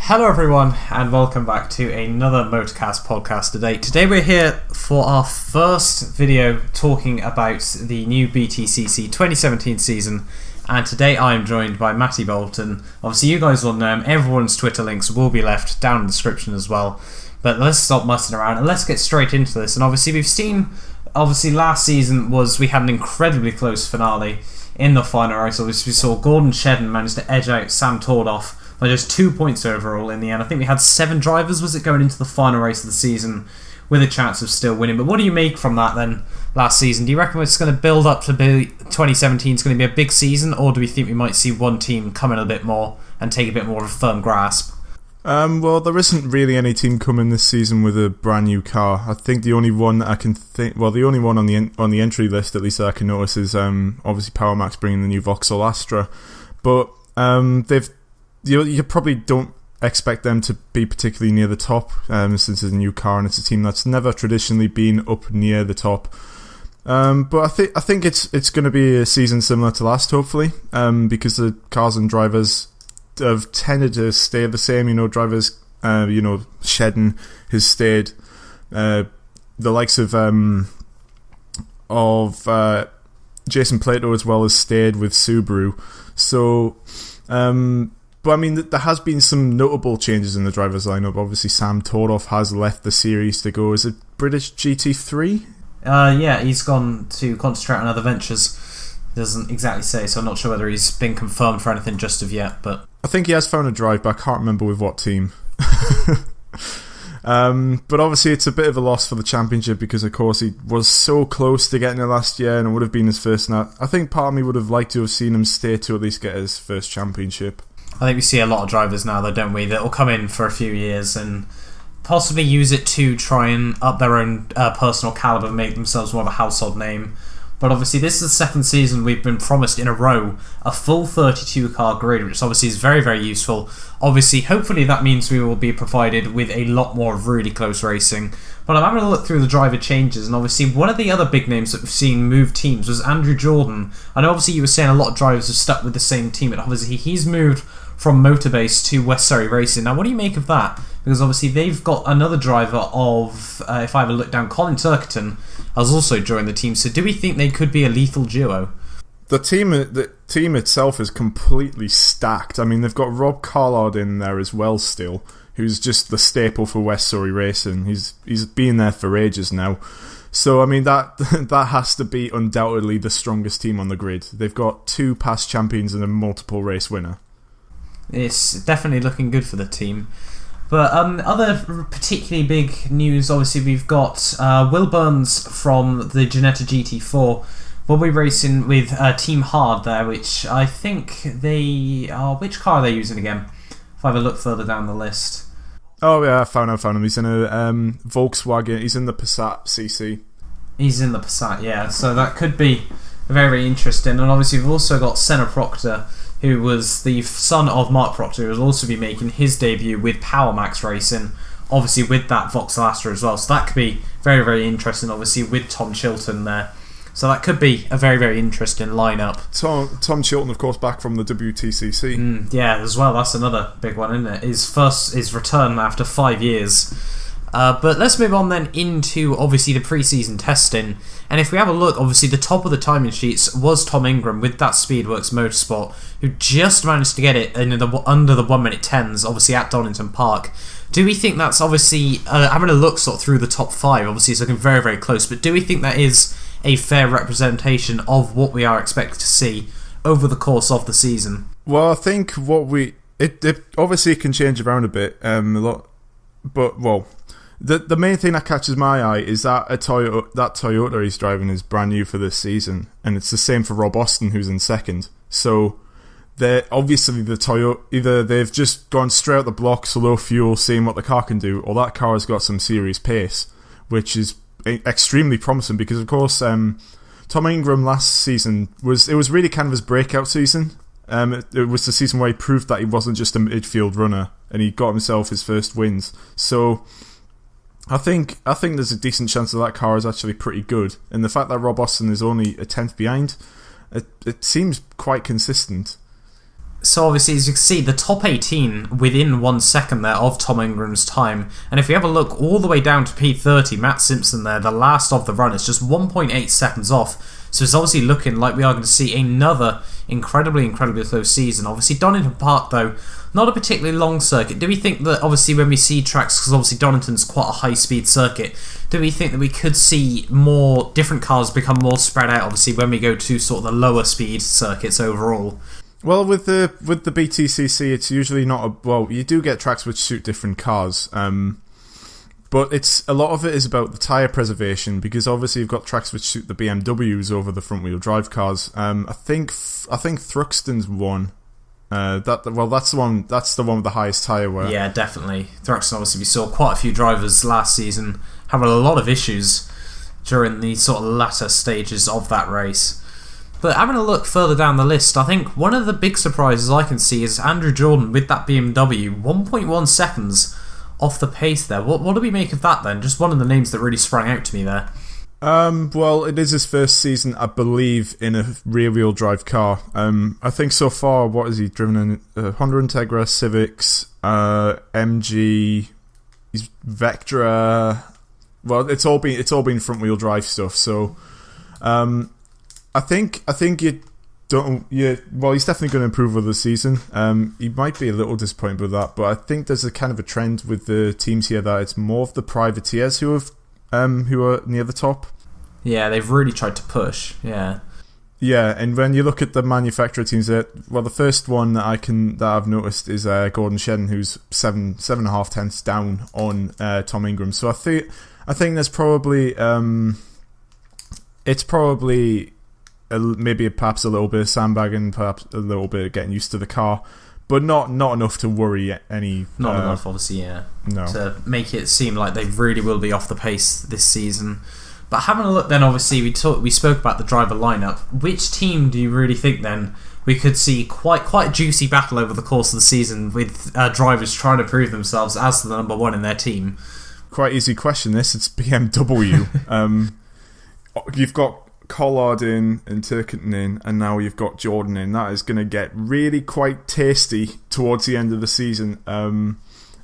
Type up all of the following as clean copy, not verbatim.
Hello everyone and welcome back to another Motorcast podcast today. Today we're here for our first video talking about the new BTCC 2017 season, and today I am joined by Matty Bolton. Obviously you guys will know him, everyone's Twitter links will be left down in the description as well, but let's stop messing around and let's get straight into this. And obviously we've seen, last season we had an incredibly close finale in the final race. Obviously we saw Gordon Shedden manage to edge out Sam Tordoff by just 2 points overall in the end. I think we had 7 drivers, was it, going into the final race of the season with a chance of still winning. But what do you make from that then last season? Do you reckon it's going to build up to be 2017 is going to be a big season, or do we think we might see one team come in a bit more and take a bit more of a firm grasp? Well, there isn't really any team coming this season with a brand new car. I think the only one that I can think, the only one on the entry list, at least that I can notice, is obviously PowerMax bringing the new Vauxhall Astra. But you probably don't expect them to be particularly near the top, since it's a new car and it's a team that's never traditionally been up near the top. But I think it's going to be a season similar to last, hopefully, because the cars and drivers have tended to stay the same. Drivers, Shedden has stayed. The likes of Jason Plato as well has stayed with Subaru. So, but I mean, there has been some notable changes in the drivers' lineup. Obviously, Sam Tordoff has left the series to go. Is it British GT3? Yeah, he's gone to concentrate on other ventures. Doesn't exactly say, so I'm not sure whether he's been confirmed for anything just of yet. But I think he has found a drive, but I can't remember with what team. But obviously, it's a bit of a loss for the championship because, of course, he was so close to getting it last year, and it would have been his first. And I think part of me would have liked to have seen him stay to at least get his first championship. I think we see a lot of drivers now, though, don't we, that will come in for a few years and possibly use it to try and up their own personal calibre, make themselves more of a household name. But obviously this is the second season we've been promised in a row a full 32 car grid, which obviously is very, very useful. Obviously, hopefully that means we will be provided with a lot more of really close racing. But I'm having a look through the driver changes, and obviously one of the other big names that we've seen move teams was Andrew Jordan. I know obviously you were saying a lot of drivers have stuck with the same team, but obviously he's moved from Motorbase to West Surrey Racing. Now, what do you make of that? Because obviously they've got another driver of, if I have a look down, Colin Turkerton has also joined the team. So do we think they could be a lethal duo? The team itself is completely stacked. I mean, they've got Rob Carlard in there as well still, who's just the staple for West Surrey Racing. He's been there for ages now. So, I mean, that has to be undoubtedly the strongest team on the grid. They've got 2 past champions and a multiple race winner. It's definitely looking good for the team. But other particularly big news, obviously we've got Will Burns from the Ginetta GT4 will be racing with Team Hard there, which I think they are... Which car are they using again? If I have a look further down the list. Oh yeah, I found him. He's in a Volkswagen. He's in the Passat CC. He's in the Passat, yeah. So that could be very, very interesting. And obviously we've also got Senna Proctor, who was the son of Mark Proctor, who will also be making his debut with PowerMax Racing, obviously with that Vauxhall Astra as well. So that could be very, very interesting, obviously, with Tom Chilton there. So that could be a very, very interesting lineup. Tom Chilton, of course, back from the WTCC. Yeah, as well. That's another big one, isn't it? His return after 5 years. But let's move on then into, obviously, the pre-season testing. And if we have a look, obviously, the top of the timing sheets was Tom Ingram with that Speedworks Motorsport, who just managed to get it under the 1 minute 10s, obviously, at Donington Park. Do we think that's obviously, having a look sort of through the top 5, obviously it's looking very, very close, but do we think that is a fair representation of what we are expected to see over the course of the season? Well, I think it obviously can change around a bit, a lot, but, well... The main thing that catches my eye is that Toyota he's driving is brand new for this season, and it's the same for Rob Austin, who's in second. So they're obviously the Toyota, either they've just gone straight out the blocks, low fuel, seeing what the car can do, or that car has got some serious pace, which is extremely promising. Because of course, Tom Ingram last season was really kind of his breakout season. It was the season where he proved that he wasn't just a midfield runner, and he got himself his first wins. So I think there's a decent chance that car is actually pretty good, and the fact that Rob Austin is only a tenth behind, it seems quite consistent. So obviously, as you can see, the top 18 within 1 second there of Tom Ingram's time. And if we have a look all the way down to P30, Matt Simpson there, the last of the run, is just 1.8 seconds off. So it's obviously looking like we are going to see another incredibly close season. Obviously, Donington Park, though, not a particularly long circuit. Do we think that, obviously, when we see tracks, because obviously Donington's quite a high-speed circuit, do we think that we could see more different cars become more spread out, obviously, when we go to sort of the lower speed circuits overall? Well, with the BTCC, it's usually not you do get tracks which suit different cars, but it's a lot of it is about the tyre preservation, because obviously you've got tracks which suit the BMWs over the front wheel drive cars. I think Thruxton's one. That's the one with the highest tyre wear. Yeah, definitely. Thruxton, obviously, we saw quite a few drivers last season having a lot of issues during the sort of latter stages of that race. But having a look further down the list, I think one of the big surprises I can see is Andrew Jordan with that BMW, 1.1 seconds off the pace there. What do we make of that then? Just one of the names that really sprang out to me there. Well, it is his first season, I believe, in a rear-wheel drive car. I think so far, what has he driven in? Honda Integra, Civics, MG, Vectra. Well, it's all been front-wheel drive stuff. So, I think you don't. Well, he's definitely going to improve over the season. He might be a little disappointed with that, but I think there's a kind of a trend with the teams here that it's more of the privateers who are near the top. Yeah, they've really tried to push. Yeah, and when you look at the manufacturer teams, the first one that I've noticed is Gordon Shedden, who's 7.5 tenths down on Tom Ingram. So I think there's probably it's probably maybe perhaps a little bit of sandbagging, perhaps a little bit of getting used to the car, but not enough to worry any. Not enough, obviously. Yeah, no. To make it seem like they really will be off the pace this season. But having a look, then obviously we spoke about the driver lineup. Which team do you really think then we could see quite a juicy battle over the course of the season with drivers trying to prove themselves as the number one in their team? Quite easy question. It's BMW. You've got Collard in and Turkington in, and now you've got Jordan in. That is going to get really quite tasty towards the end of the season.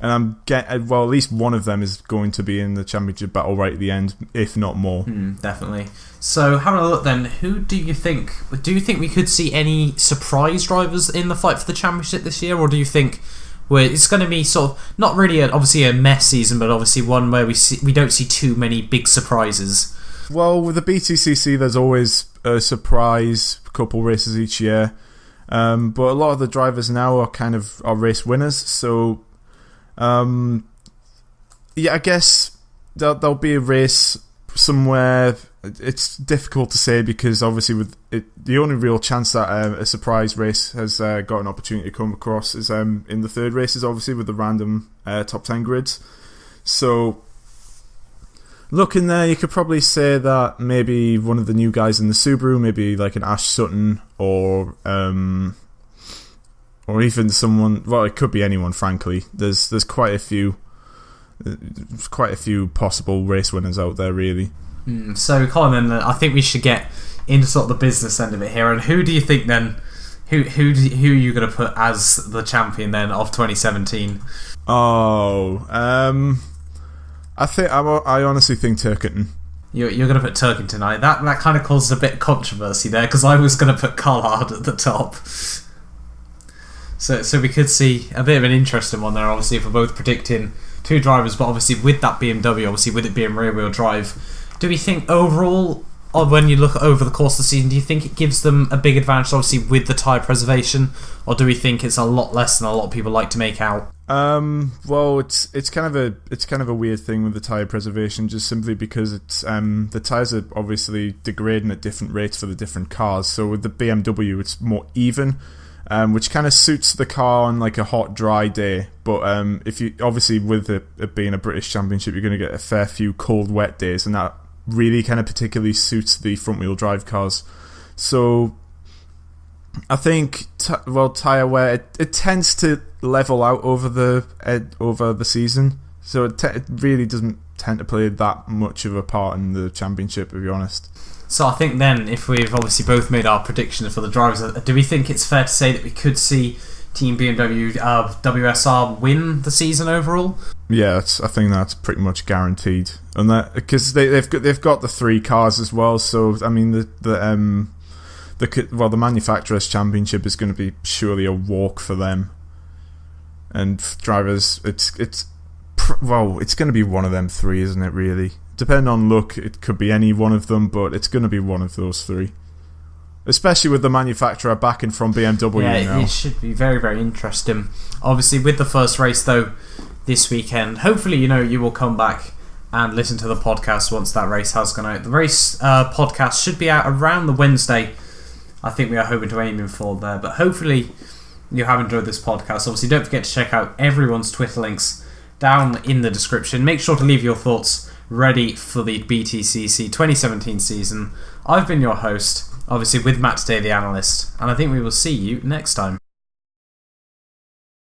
And at least one of them is going to be in the championship battle right at the end, if not more. Definitely. So having a look then, who do you think we could see any surprise drivers in the fight for the championship this year, or do you think it's going to be sort of not really obviously a mess season, but obviously one where we don't see too many big surprises? Well, with the BTCC, there's always a surprise couple races each year, but a lot of the drivers now are race winners. So, I guess there'll be a race somewhere. It's difficult to say because obviously with it, the only real chance that a surprise race has got an opportunity to come across is in the third races, obviously with the random top 10 grids. So, looking there, you could probably say that maybe one of the new guys in the Subaru, maybe like an Ash Sutton or even someone. Well, it could be anyone. Frankly, there's quite a few possible race winners out there, really. So, Colin, I think we should get into sort of the business end of it here. And who do you think then? Who are you going to put as the champion then of 2017? I honestly think Turkington. You're going to put Turkington tonight. That kind of causes a bit of controversy there because I was going to put Collard at the top. So we could see a bit of an interesting one there. Obviously, if we're both predicting two drivers, but obviously with that BMW, obviously with it being rear-wheel drive, do we think overall, or when you look over the course of the season, do you think it gives them a big advantage, obviously with the tyre preservation, or do we think it's a lot less than a lot of people like to make out? Well, it's kind of a weird thing with the tyre preservation, just simply because it's the tyres are obviously degrading at different rates for the different cars. So with the BMW, it's more even, which kind of suits the car on like a hot, dry day. But if you obviously with it being a British Championship, you're going to get a fair few cold, wet days, and that really kind of particularly suits the front-wheel drive cars. So I think tyre wear it tends to level out over the season, so it really doesn't tend to play that much of a part in the championship, to be honest. So I think then, if we've obviously both made our predictions for the drivers, do we think it's fair to say that we could see Team BMW WSR win the season overall? Yeah, I think that's pretty much guaranteed, and that because they've got the 3 cars as well. So I mean the manufacturers' championship is going to be surely a walk for them. And drivers, it's going to be one of them 3, isn't it? Really, depending on luck, it could be any one of them, but it's going to be one of those 3. Especially with the manufacturer backing from BMW now. It should be very, very interesting. Obviously, with the first race, though, this weekend, hopefully, you will come back and listen to the podcast once that race has gone out. The race podcast should be out around the Wednesday. I think we are hoping to aim for there. But hopefully, you have enjoyed this podcast. Obviously, don't forget to check out everyone's Twitter links down in the description. Make sure to leave your thoughts ready for the BTCC 2017 season. I've been your host, obviously with Matt today, the analyst, and I think we will see you next time.